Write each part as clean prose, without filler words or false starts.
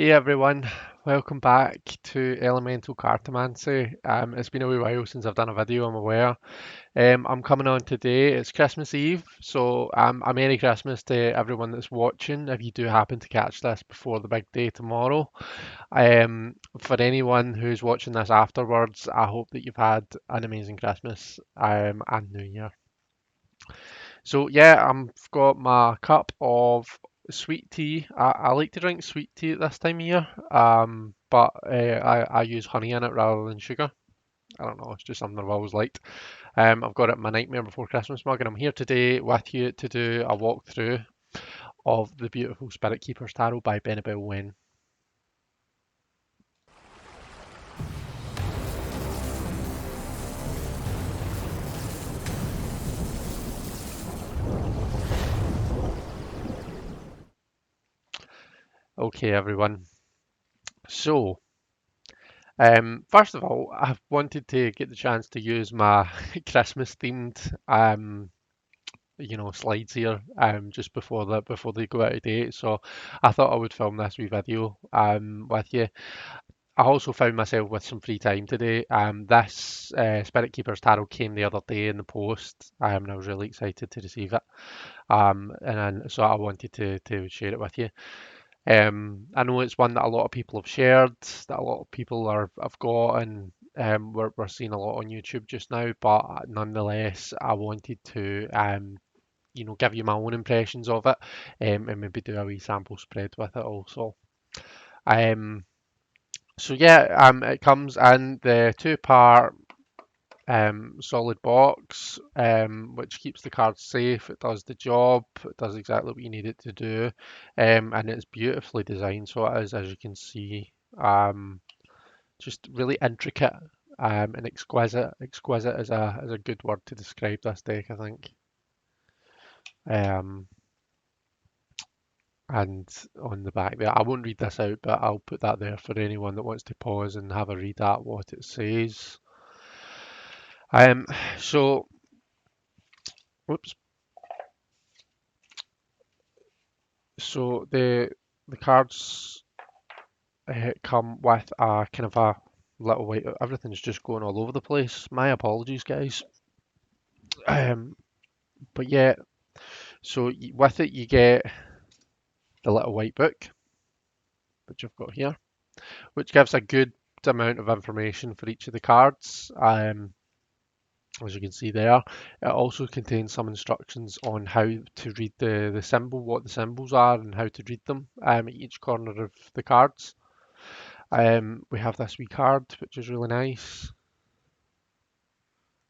Hey everyone, welcome back to Elemental Cartomancy. It's been a wee while since I've done a video, I'm aware. I'm coming on today, it's Christmas Eve, so a Merry Christmas to everyone that's watching if you do happen to catch this before the big day tomorrow. For anyone who's watching this afterwards, I hope that you've had an amazing Christmas and New Year. So yeah, I've got my cup of sweet tea. I like to drink sweet tea at this time of year, but I use honey in it rather than sugar. I don't know, it's just something I've always liked. I've got it in my Nightmare Before Christmas mug, and I'm here today with you to do a walkthrough of the beautiful Spirit Keepers Tarot by BENEBELL WEN. Okay, everyone. So, first of all, I've wanted to get the chance to use my Christmas themed slides here just before they go out of date. So I thought I would film this wee video with you. I also found myself with some free time today. This Spirit Keepers Tarot came the other day in the post, and I was really excited to receive it. So I wanted to share it with you. I know it's one that a lot of people have shared, that a lot of people have got, and we're seeing a lot on YouTube just now. But nonetheless, I wanted to give you my own impressions of it, and maybe do a wee sample spread with it also. Um, so yeah, it comes in the two-part solid box, which keeps the cards safe. It does the job. It does exactly what you need it to do, and it's beautifully designed. So it is, as you can see, just really intricate and exquisite. Exquisite is a good word to describe this deck, I think. Um, and on the back there. I won't read this out, but I'll put that there for anyone that wants to pause and have a read at what it says. Um, so, whoops. So the cards come with a kind of a little white. Everything's just going all over the place. My apologies, guys. Um, but yeah, so with it you get the little white book, which I've got here, which gives a good amount of information for each of the cards. As you can see there. It also contains some instructions on how to read the symbol, what the symbols are, and how to read them at each corner of the cards. We have this wee card, which is really nice.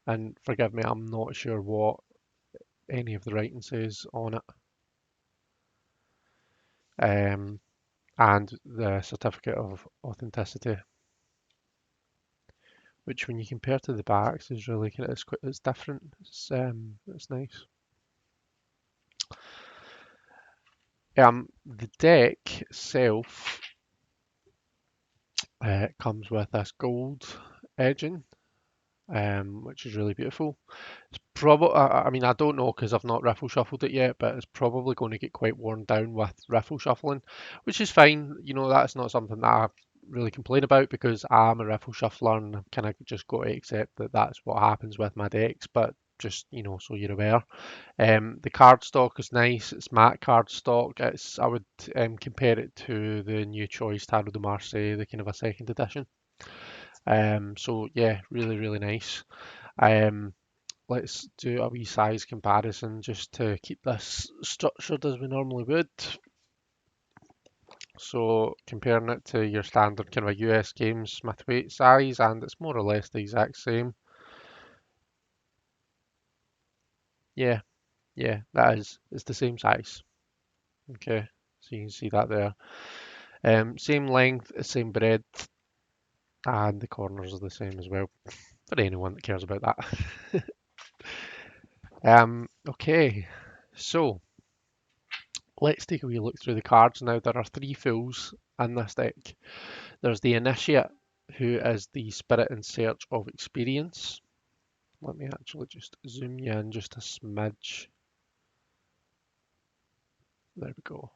And forgive me, I'm not sure what any of the writing says on it. And the certificate of authenticity, which when you compare to the backs is really it's different. It's nice. The deck itself comes with this gold edging, which is really beautiful. It's probably, I mean, I don't know because I've not riffle shuffled it yet, but it's probably going to get quite worn down with riffle shuffling, which is fine. You know, that's not something that I really complain about because I'm a riffle shuffler and I've kind of just got to accept that that's what happens with my decks. But just so you're aware, the card stock is nice. It's matte card stock. I would compare it to the New Choice Tarot de Marseille, the kind of a second edition. So yeah, really really nice. Um, let's do a wee size comparison just to keep this structured as we normally would. So comparing it to your standard kind of a US Games Smith weight size, and it's more or less the exact same. Yeah, yeah, that is. It's the same size. Okay, so you can see that there. Same length, same breadth, and the corners are the same as well, for anyone that cares about that. Okay, so let's take a wee look through the cards now. There are three fools in this deck. There's the Initiate, who is the spirit in search of experience. Let me actually just zoom you in just a smidge. There we go.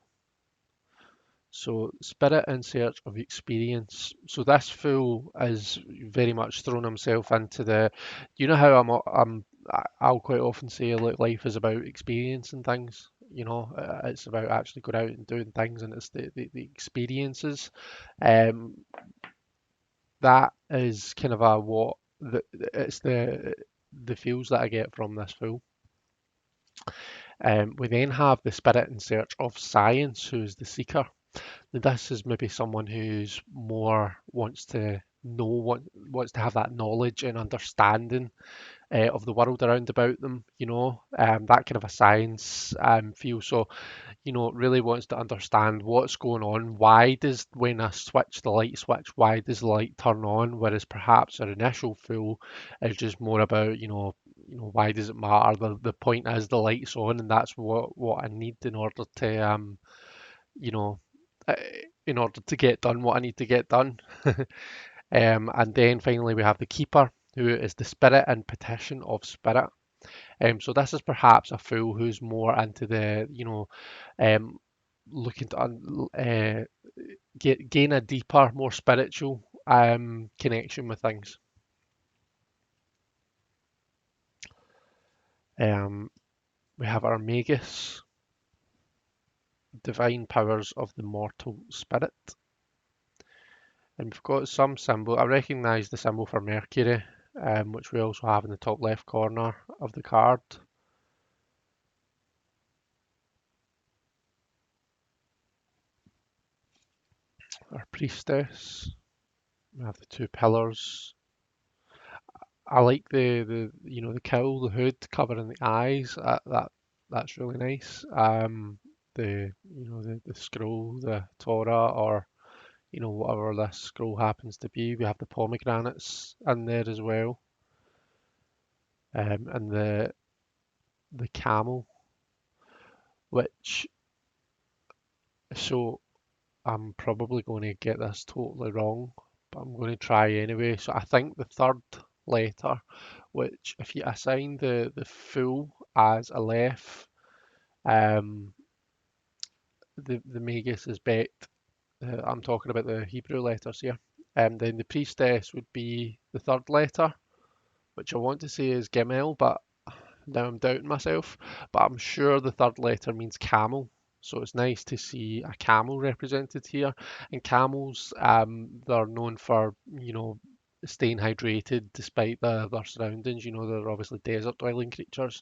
So spirit in search of experience. So this fool is very much thrown himself into the. You know how I'll quite often say like life is about experiencing things. You know, it's about actually going out and doing things, and it's the experiences. Um, that is kind of a what it's the feels that I get from this fool. We then have the spirit in search of science, who's the seeker. Now, this is maybe someone who's more wants to know what wants to have that knowledge and understanding of the world around about them. That kind of a science feel. So really wants to understand what's going on. Why does when I switch the light switch, why does the light turn on? Whereas perhaps our initial feel is just more about, why does it matter? The point is the light's on, and that's what I need in order to you know, uh, in order to get done what I need to get done. And then finally we have the keeper, who is the spirit and petition of spirit. So this is perhaps a fool who's more into the, um, looking to gain a deeper, more spiritual connection with things. Um, we have our magus, divine powers of the mortal spirit. And we've got some symbol. I recognise the symbol for Mercury, which we also have in the top left corner of the card. Our priestess. We have the two pillars. I like the cowl, the hood covering the eyes. That's really nice. The scroll, the Torah, or whatever this scroll happens to be. We have the pomegranates in there as well, and the camel, which so I'm probably going to get this totally wrong, but I'm going to try anyway. So I think the third letter, which if you assign the full as a left, um, the magus is bet. I'm talking about the Hebrew letters here. Then the priestess would be the third letter, which I want to say is Gimel, but now I'm doubting myself. But I'm sure the third letter means camel. So it's nice to see a camel represented here. And camels, they're known for, staying hydrated despite their surroundings. They're obviously desert dwelling creatures.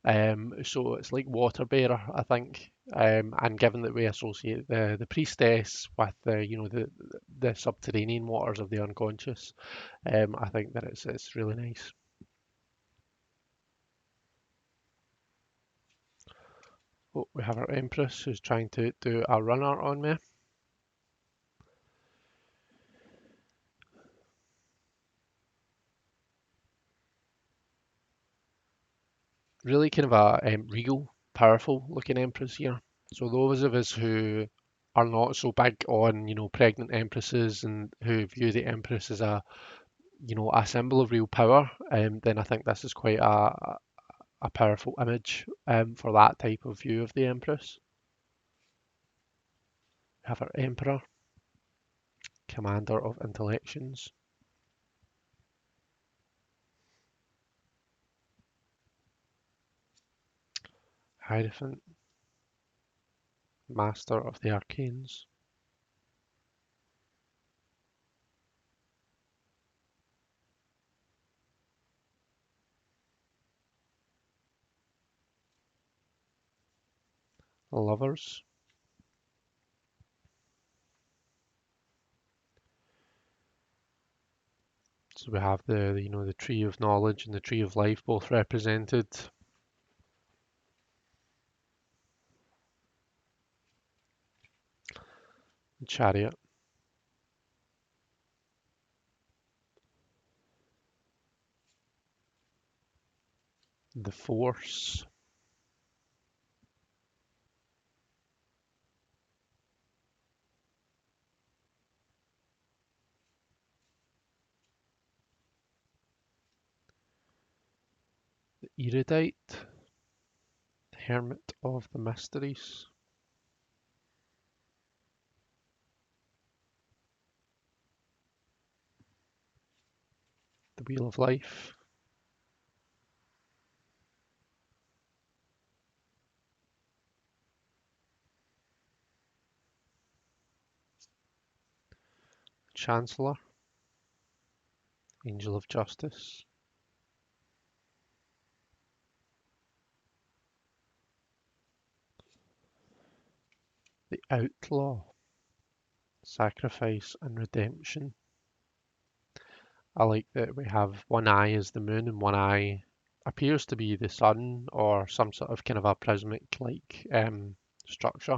So it's like water bearer, I think. And given that we associate the priestess with the subterranean waters of the unconscious, I think that it's really nice. Oh, we have our Empress who's trying to do a runner on me. Really kind of a regal, powerful looking Empress here. So those of us who are not so big on, pregnant empresses and who view the Empress as a symbol of real power, then I think this is quite a powerful image for that type of view of the Empress. We have our Emperor, commander of intellections, Hierophant, master of the arcanes, lovers. So we have the tree of knowledge and the tree of life both represented. The chariot, the force, the erudite, hermit of the mysteries, Wheel of Life, Chancellor, Angel of Justice, the Outlaw, Sacrifice and Redemption. I like that we have one eye as the moon and one eye appears to be the sun or some sort of kind of a prismatic-like structure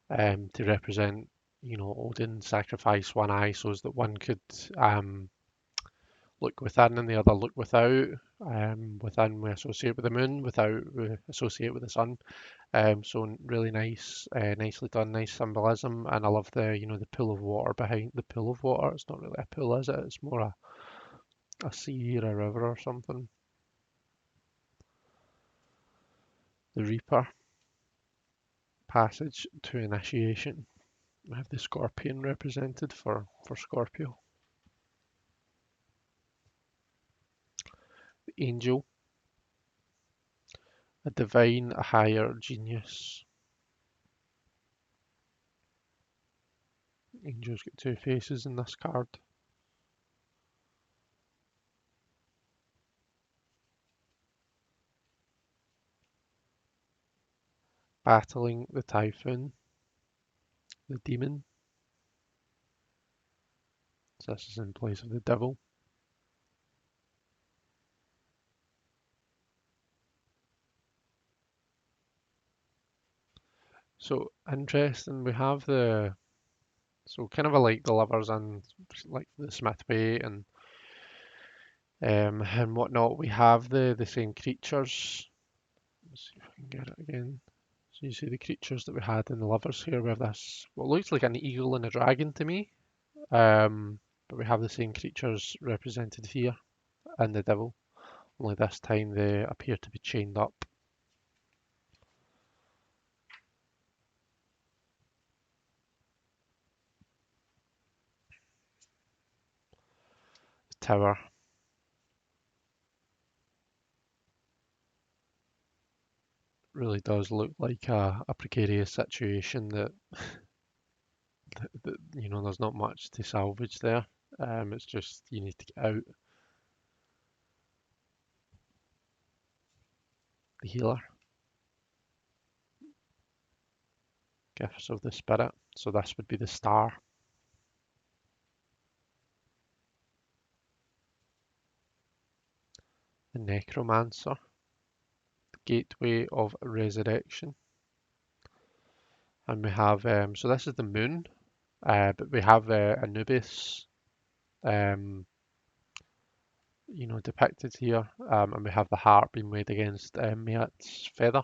to represent, Odin sacrificed one eye so as that one could um, look within and the other look without. Within we associate with the moon, without we associate with the sun. So really nice, nicely done, nice symbolism, and I love the pool of water behind the pool of water. It's not really a pool, is it? It's more a sea or a river or something. The Reaper, passage to initiation. We have the Scorpion represented for Scorpio. The Angel, a divine, a higher genius. Angel's got two faces in this card. Battling the Typhoon, the Demon. So this is in place of the Devil. So interesting, we have so kind of like the Lovers and like the Smith Way and whatnot. We have the same creatures. Let's see if I can get it again. So you see the creatures that we had in the Lovers here. We have this what looks like an eagle and a dragon to me. But we have the same creatures represented here and the Devil. Only this time they appear to be chained up. The Tower. Really does look like a precarious situation that there's not much to salvage there. It's just you need to get out. The Healer, Gifts of the Spirit. So this would be the Star. The Necromancer, the Gateway of Resurrection. And we have, so this is the moon, but we have Anubis, um, depicted here, and we have the heart being weighed against Maat's feather.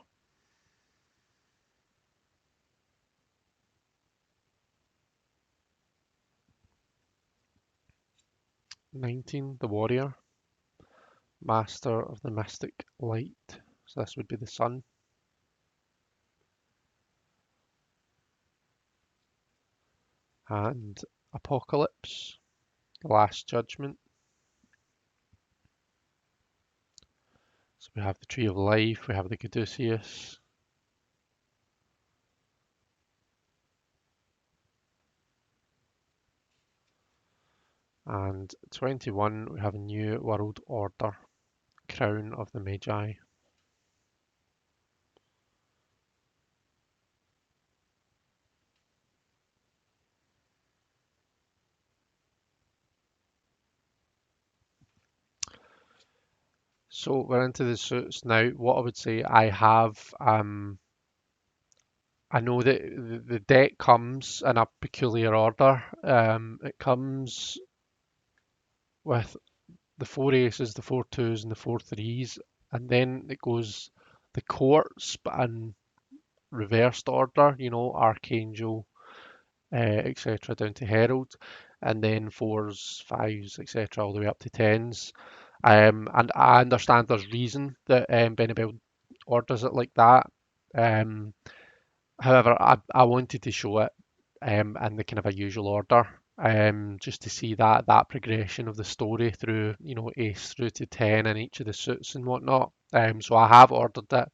19, the Warrior, Master of the Mystic Light. So this would be the sun. And Apocalypse, the Last Judgment. So we have the Tree of Life, we have the Caduceus. And 21, we have a New World Order, Crown of the Magi. So we're into the suits now. What I would say I have, I know that the deck comes in a peculiar order. It comes with the four aces, the four twos, and the four threes, and then it goes the courts, but in reversed order. Archangel, etc., down to Herald, and then fours, fives, etc., all the way up to tens. And I understand there's reason that BENEBELL orders it like that. Um, However, I wanted to show it in the kind of a usual order. just to see that progression of the story through, ace through to 10 in each of the suits and whatnot. So I have ordered it,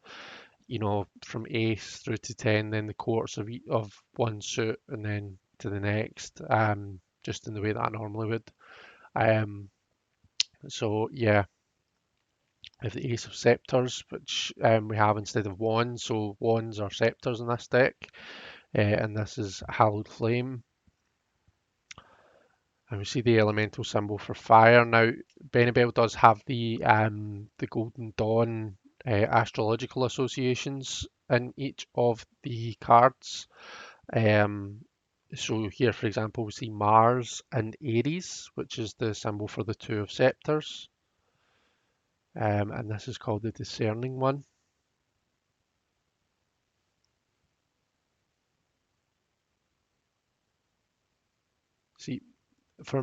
from ace through to 10, then the quarters of one suit, and then to the next, just in the way that I normally would. Um, so yeah, we have the ace of scepters, which we have instead of wands. So wands are scepters in this deck, and this is hallowed flame. And we see the elemental symbol for fire. Now, BENEBELL does have the Golden Dawn astrological associations in each of the cards. Um, so here, for example, we see Mars and Aries, which is the symbol for the Two of Scepters. And this is called the Discerning One. See, for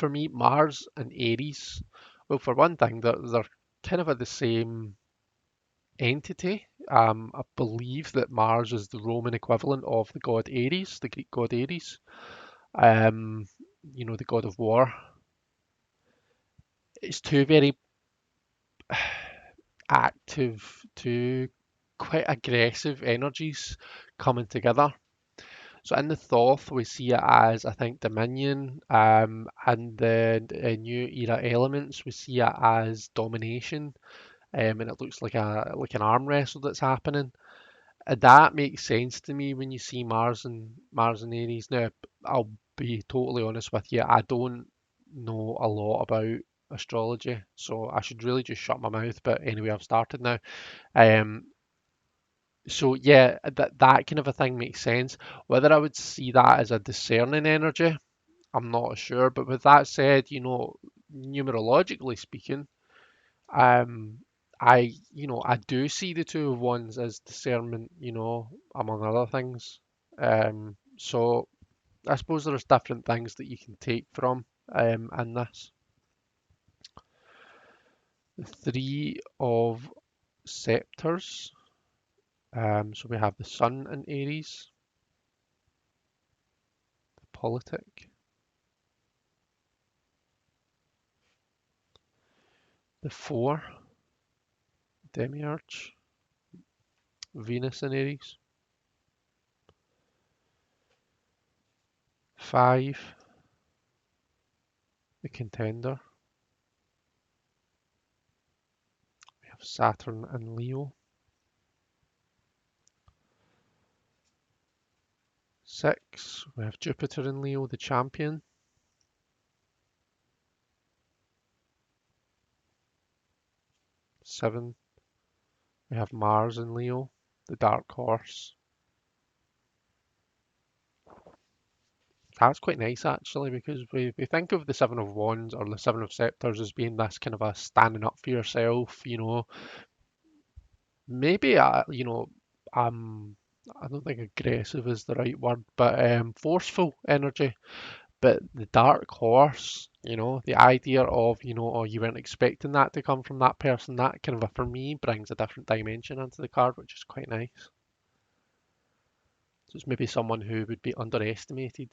me, Mars and Aries. Well, for one thing, they're kind of the same entity. I believe that Mars is the Roman equivalent of the god Ares, the Greek god Ares. Um, the god of war. It's two very active, two quite aggressive energies coming together. So in the Thoth, we see it as, I think, Dominion, and the New Era elements, we see it as domination, and it looks like an arm wrestle that's happening. That makes sense to me when you see Mars and Aries. Now, I'll be totally honest with you, I don't know a lot about astrology, so I should really just shut my mouth. But anyway, I've started now. Um, so yeah, that kind of a thing makes sense. Whether I would see that as a discerning energy, I'm not sure. But with that said, numerologically speaking, um, I do see the two of wands as discernment, among other things. So I suppose there's different things that you can take from in this. The Three of Scepters. So we have the Sun in Aries, the Politic, the Four, Demiurge, Venus in Aries, Five, the Contender. We have Saturn in Leo. 6, we have Jupiter in Leo, the Champion. 7, we have Mars in Leo, the Dark Horse. That's quite nice actually, because we think of the Seven of Wands or the Seven of Scepters as being this kind of a standing up for yourself, maybe I don't think aggressive is the right word, but forceful energy. But the dark horse, the idea of, oh, you weren't expecting that to come from that person, that kind of, for me, brings a different dimension into the card, which is quite nice. So it's maybe someone who would be underestimated.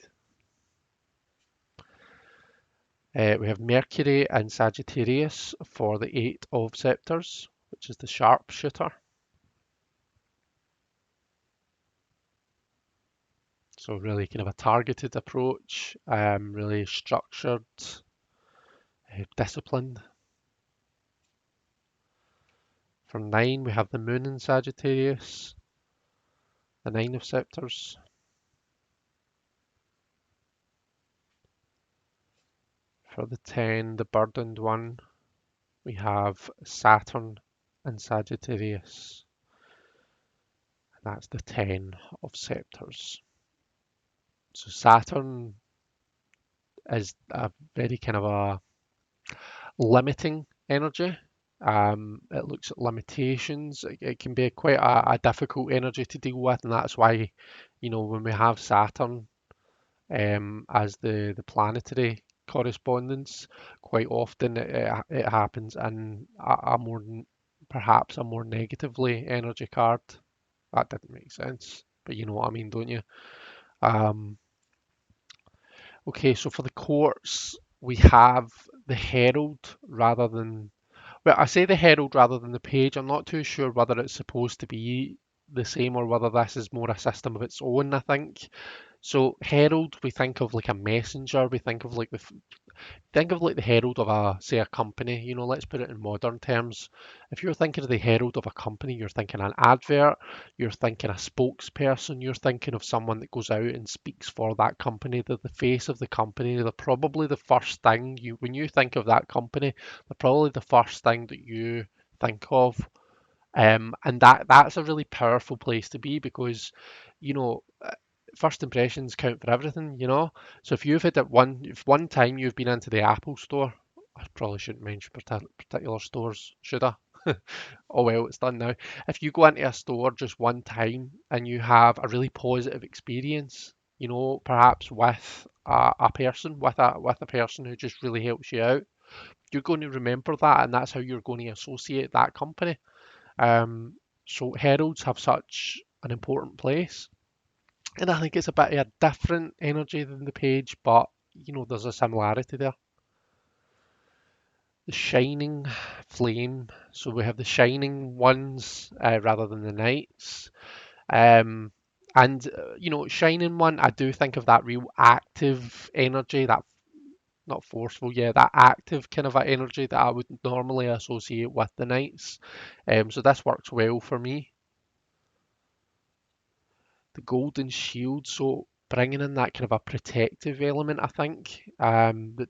We have Mercury and Sagittarius for the Eight of Scepters, which is the sharpshooter. So really kind of a targeted approach, really structured, disciplined. For 9, we have the Moon in Sagittarius, the Nine of Scepters. For the 10, the burdened one, we have Saturn and Sagittarius. And that's the 10 of Scepters. So Saturn is a very kind of a limiting energy. It looks at limitations. It can be quite a difficult energy to deal with, and that's why, when we have Saturn as the planetary correspondence, quite often it happens in perhaps a more negatively energy card. That didn't make sense. but you know what I mean, don't you? Um, okay, so for the courts, we have the Herald rather than, well, I say the Herald rather than the page. I'm not too sure whether it's supposed to be the same or whether this is more a system of its own, I think. So Herald, we think of like a messenger. We think of like the herald of a, say, a company. You know, let's put it in modern terms. If you're thinking of the herald of a company, you're thinking an advert, you're thinking a spokesperson, you're thinking of someone that goes out and speaks for that company. They're the face of the company. They're probably the first thing you, when you think of that company, they're probably the first thing that you think of. And that's a really powerful place to be because, you know, first impressions count for everything, you know. So if you've had it if one time you've been into the Apple store, I probably shouldn't mention particular stores, should I? Oh well, it's done now. If you go into a store just one time and you have a really positive experience, you know, perhaps with a person, with a person who just really helps you out, you're going to remember that, and that's how you're going to associate that company. Um, so heralds have such an important place. And I think it's a bit of a different energy than the page, but you know, there's a similarity there. The shining flame. So we have the shining ones rather than the knights. And you know, shining one, I do think of that real active energy, that not forceful, yeah, that active kind of a energy that I would normally associate with the knights. So this works well for me. The golden shield, so bringing in that kind of a protective element, I think, that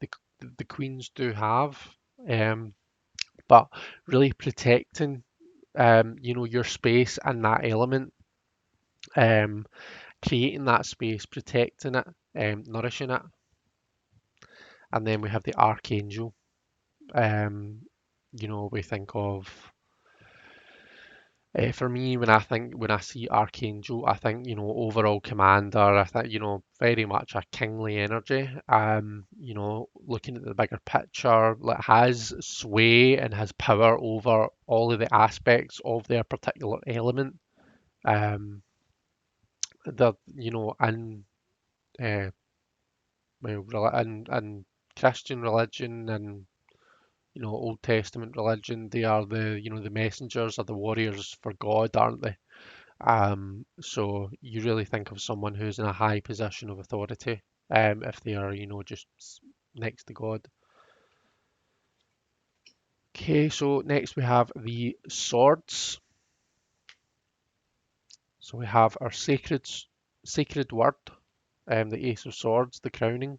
the queens do have, um, but really protecting, you know, your space and that element, um, creating that space, protecting it, nourishing it. And then we have the Archangel. Um, you know, we think of for me, when I see Archangel, I think, you know, overall commander. I think, you know, very much a kingly energy. You know, looking at the bigger picture, like has sway and has power over all of the aspects of their particular element. Um, the you know, and well, and Christian religion and you know Old Testament religion, they are the you know the messengers or the warriors for God, aren't they? So you really think of someone who's in a high position of authority, if they are, you know, just next to God. Okay, so next we have the swords. So we have our sacred word, the Ace of Swords, the crowning.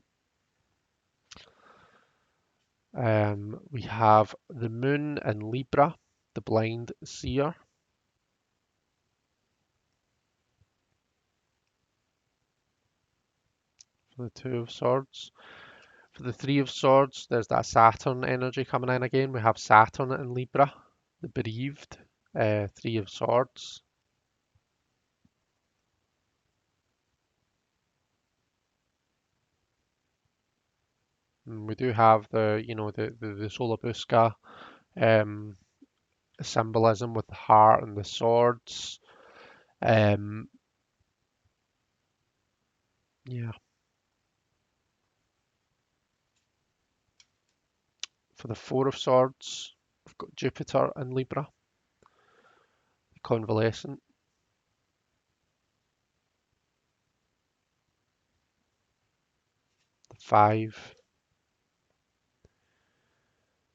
We have the moon in Libra, the blind seer. For the Two of Swords. For the Three of Swords, there's that Saturn energy coming in again. We have Saturn in Libra, the bereaved, Three of Swords. And we do have the, you know, the Solabusca um, symbolism with the heart and the swords. Um, yeah, for the Four of Swords, we've got Jupiter in Libra, the convalescent. The Five,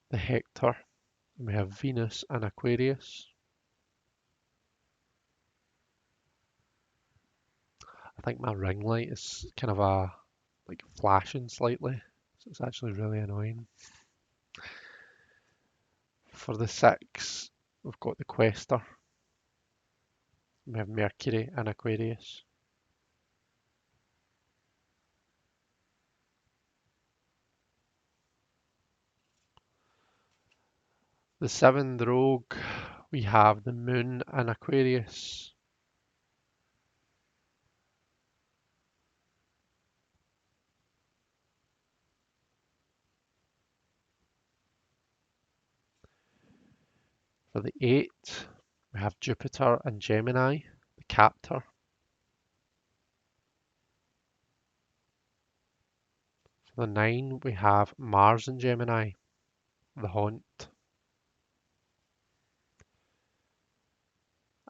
the Hector. And we have Venus and Aquarius. I think my ring light is kind of like flashing slightly, so it's actually really annoying. For the Six, we've got the Quester. We have Mercury and Aquarius. The Seven, the Rogue, we have the Moon and Aquarius. For the Eight, we have Jupiter and Gemini, the Captor. For the 9, we have Mars in Gemini, the haunt.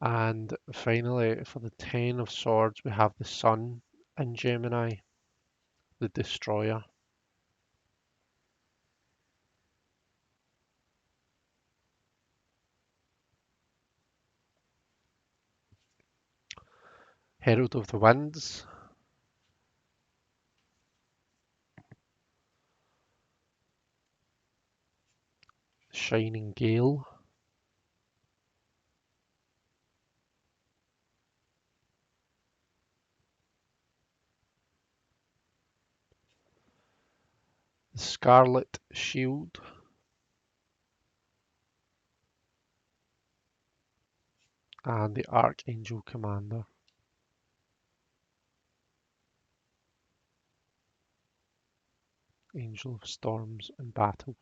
And finally, for the 10 of Swords, we have the Sun in Gemini, the destroyer. Herald of the Winds, Shining Gale, the Scarlet Shield, and the Archangel Commander. Angel of Storms and Battles.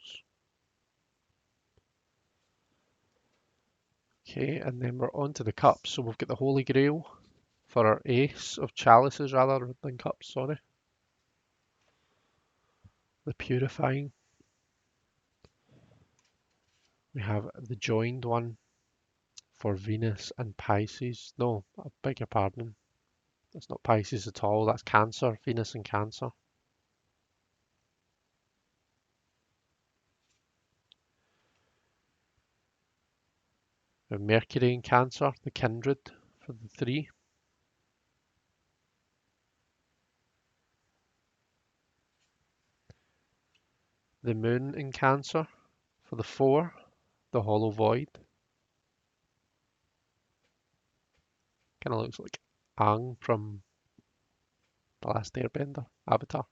Okay, and then we're on to the cups. So we've got the Holy Grail for our Ace of Chalices rather than cups, sorry. The Purifying. We have the Joined one for Venus and Pisces. No, I beg your pardon. That's not Pisces at all. That's Cancer, Venus and Cancer. We have Mercury in Cancer, the Kindred for the 3. The Moon in Cancer for the 4, the Hollow Void. Kind of looks like Aang from The Last Airbender, Avatar.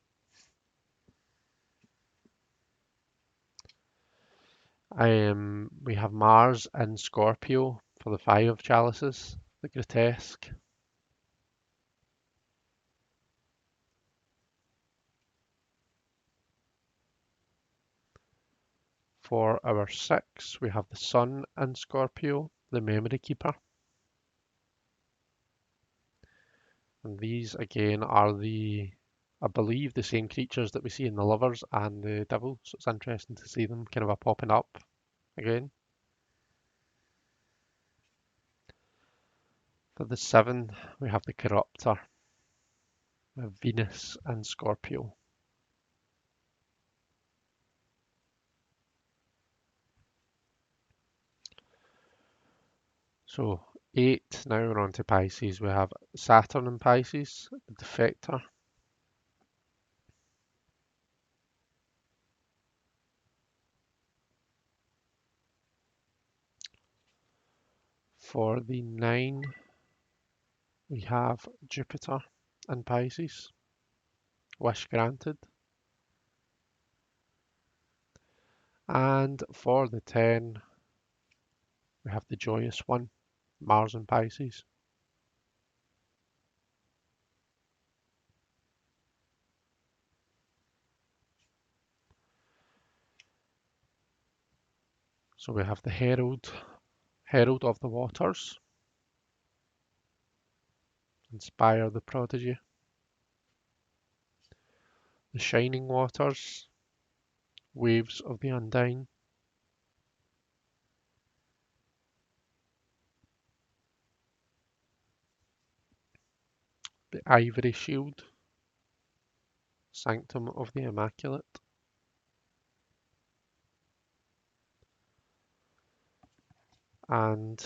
We have Mars in Scorpio for the 5 of Chalices, the Grotesque. For our 6, we have the Sun in Scorpio, the Memory Keeper. And these again are I believe, the same creatures that we see in the Lovers and the Devil, so it's interesting to see them kind of popping up again. For the 7, we have the Corruptor, Venus and Scorpio. So 8, now we're on to Pisces. We have Saturn in Pisces, the Defector. For the 9, we have Jupiter in Pisces, Wish Granted. And for the 10, we have the Joyous One, Mars in Pisces. So we have the Herald of the Waters, Inspire the Prodigy. The Shining Waters, Waves of the Undying. The Ivory Shield, Sanctum of the Immaculate. And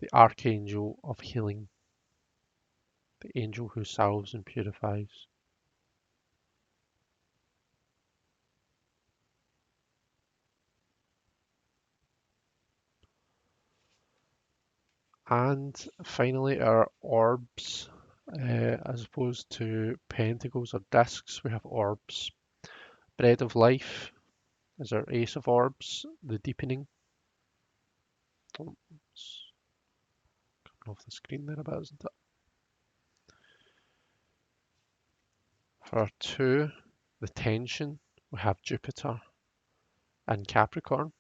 the Archangel of Healing, the angel who salves and purifies. And finally, our orbs, as opposed to pentacles or discs, we have orbs. Bread of Life is our Ace of Orbs, the Deepening. Oh, it's coming off the screen there a bit, isn't it? For our 2, the Tension, we have Jupiter and Capricorn.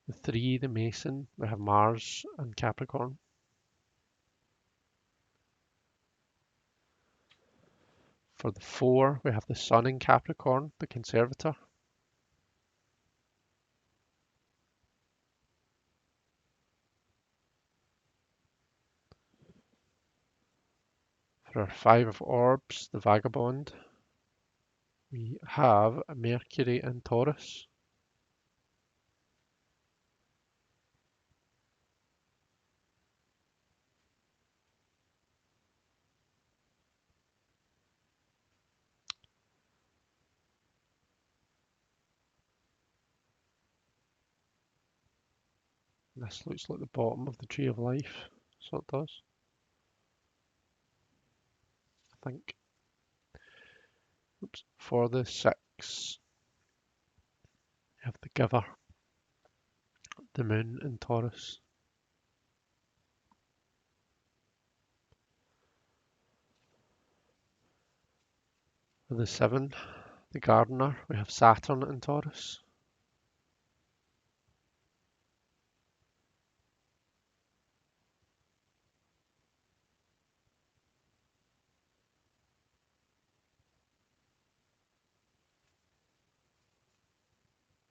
The The 3, the Mason, we have Mars and Capricorn. For the 4, we have the Sun in Capricorn, the Conservator. For our 5 of Orbs, the Vagabond, we have Mercury in Taurus. This looks like the bottom of the Tree of Life, so it does, I think. Oops. For the 6, we have the Giver, the Moon in Taurus. For the 7, the Gardener, we have Saturn in Taurus.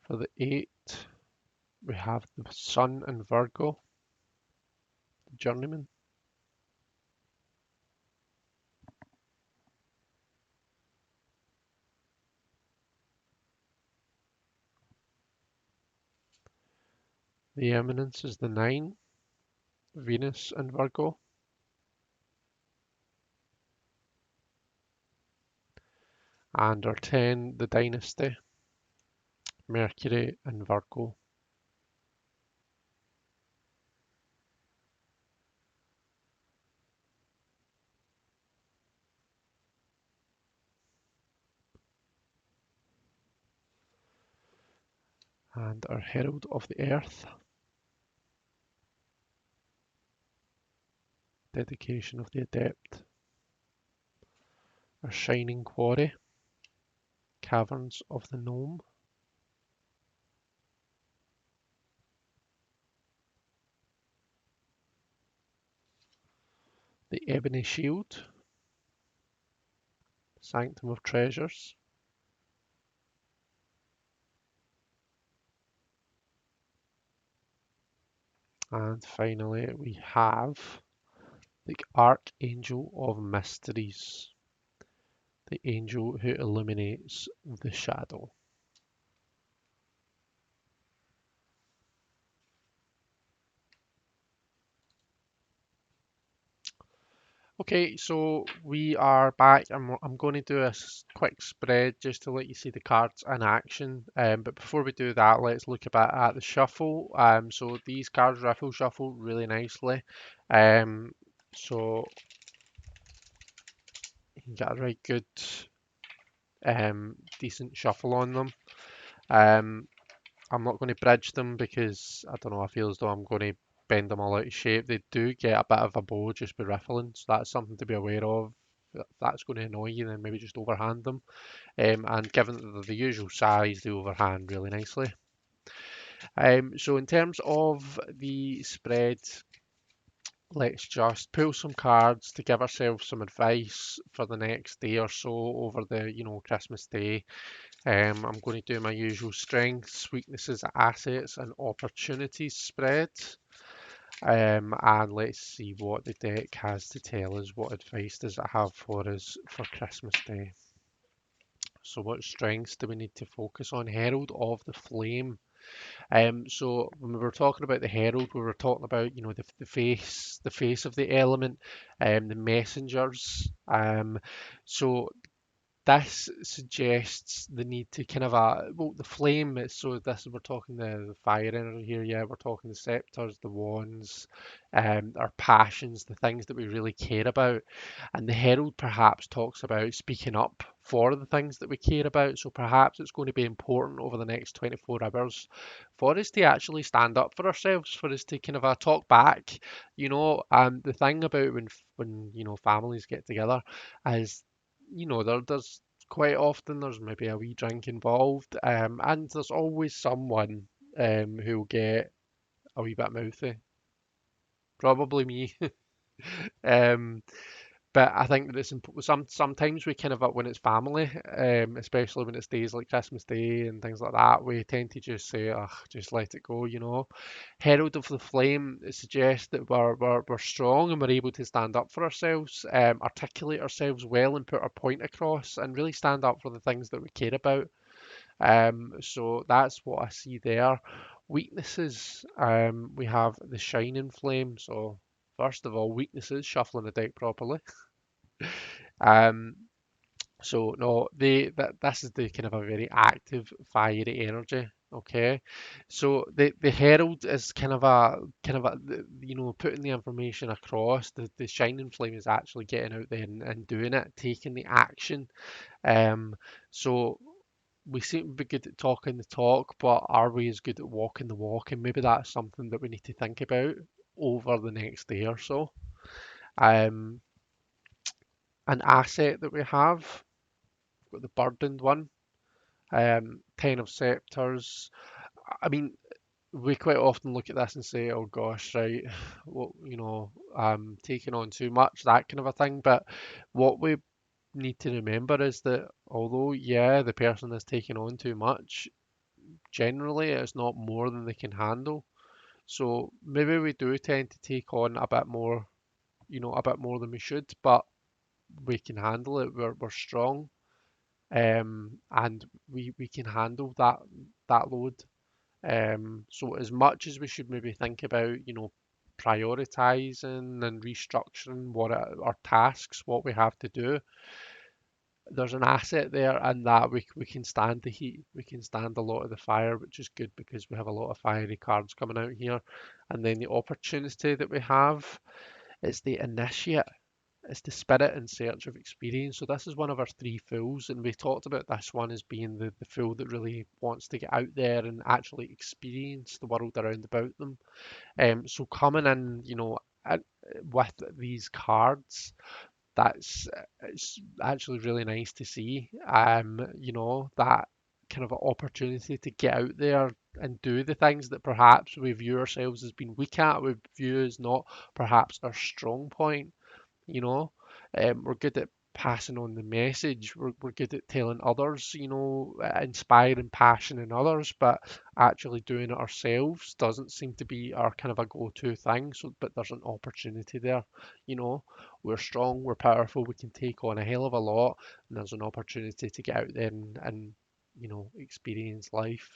For the 8, we have the Sun in Virgo, the Journeyman. The Eminence is the 9, Venus in Virgo. And our 10, the Dynasty, Mercury in Virgo. And our Herald of the Earth, Dedication of the Adept. Our Shining Quarry, Caverns of the Gnome. The Ebony Shield, Sanctum of Treasures. And finally, we have the Archangel of Mysteries, the angel who illuminates the shadow. Okay, so we are back. I'm going to do a quick spread just to let you see the cards in action. But before we do that, let's look a bit at the shuffle. So these cards riffle shuffle really nicely. So you can get a right good, decent shuffle on them. I'm not going to bridge them because I don't know, I feel as though I'm going to bend them all out of shape. They do get a bit of a bow just by riffling, so that's something to be aware of. If that's going to annoy you, then maybe just overhand them. And given that they're the usual size, they overhand really nicely. So in terms of the spread, let's just pull some cards to give ourselves some advice for the next day or so over the, Christmas day. I'm going to do my usual strengths, weaknesses, assets, and opportunities spread. And let's see what the deck has to tell us. What advice does it have for us for Christmas Day? So what strengths do we need to focus on? Herald of the Flame. So when we were talking about the Herald, we were talking about, the face of the element, the messengers. So this suggests the need to kind of the flame so this we're talking the fire energy here, yeah, we're talking the scepters, the wands, our passions, the things that we really care about. And the herald perhaps talks about speaking up for the things that we care about, so perhaps it's going to be important over the next 24 hours for us to actually stand up for ourselves, for us to kind of talk back. The thing about when families get together is, there's quite often there's maybe a wee drink involved, and there's always someone who'll get a wee bit mouthy. Probably me. Um, But I think that sometimes we kind of when it's family, especially when it's days like Christmas Day and things like that, we tend to just say, "Ugh, just let it go," you know. Herald of the Flame, it suggests that we're strong and we're able to stand up for ourselves, articulate ourselves well and put our point across, and really stand up for the things that we care about. So that's what I see there. Weaknesses, we have the Shining Flame. So first of all, weaknesses, shuffling the deck properly. Um, so no, this is the kind of a very active, fiery energy. Okay, so the Herald is you know, putting the information across. The Shining Flame is actually getting out there and doing it, taking the action. Um, so we seem to be good at talking the talk, but are we as good at walking the walk? And maybe that's something that we need to think about over the next day or so. Um, an asset that we have, got the burdened one, 10 of scepters. I mean, we quite often look at this and say, oh gosh, right, well, you know, taking on too much, that kind of a thing. But what we need to remember is that although, yeah, the person is taking on too much, generally it's not more than they can handle. So maybe we do tend to take on a bit more, you know, a bit more than we should, but we can handle it. We're strong, and we can handle that load. So as much as we should maybe think about, you know, prioritizing and restructuring what our tasks, what we have to do, there's an asset there, and that we can stand the heat, we can stand a lot of the fire, which is good because we have a lot of fiery cards coming out here. And then the opportunity that we have, it's the initiate. It's the spirit in search of experience. So this is one of our three fools, and we talked about this one as being the fool that really wants to get out there and actually experience the world around about them. So coming in, you know, with these cards, that's it's actually really nice to see. You know, that kind of opportunity to get out there and do the things that perhaps we view ourselves as being weak at, we view as not perhaps our strong point, you know. We're good at passing on the message. We're good at telling others, you know, inspiring passion in others, but actually doing it ourselves doesn't seem to be our kind of a go-to thing. So, but there's an opportunity there, you know. We're strong, we're powerful, we can take on a hell of a lot, and there's an opportunity to get out there and you know, experience life.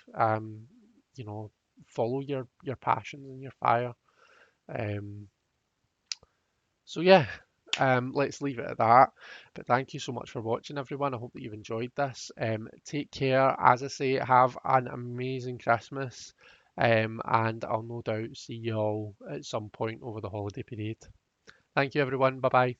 You know, follow your passions and your fire. Um, so yeah, let's leave it at that. But thank you so much for watching, everyone. I hope that you've enjoyed this. Take care. As I say, have an amazing Christmas. And I'll no doubt see you all at some point over the holiday period. Thank you, everyone. Bye bye.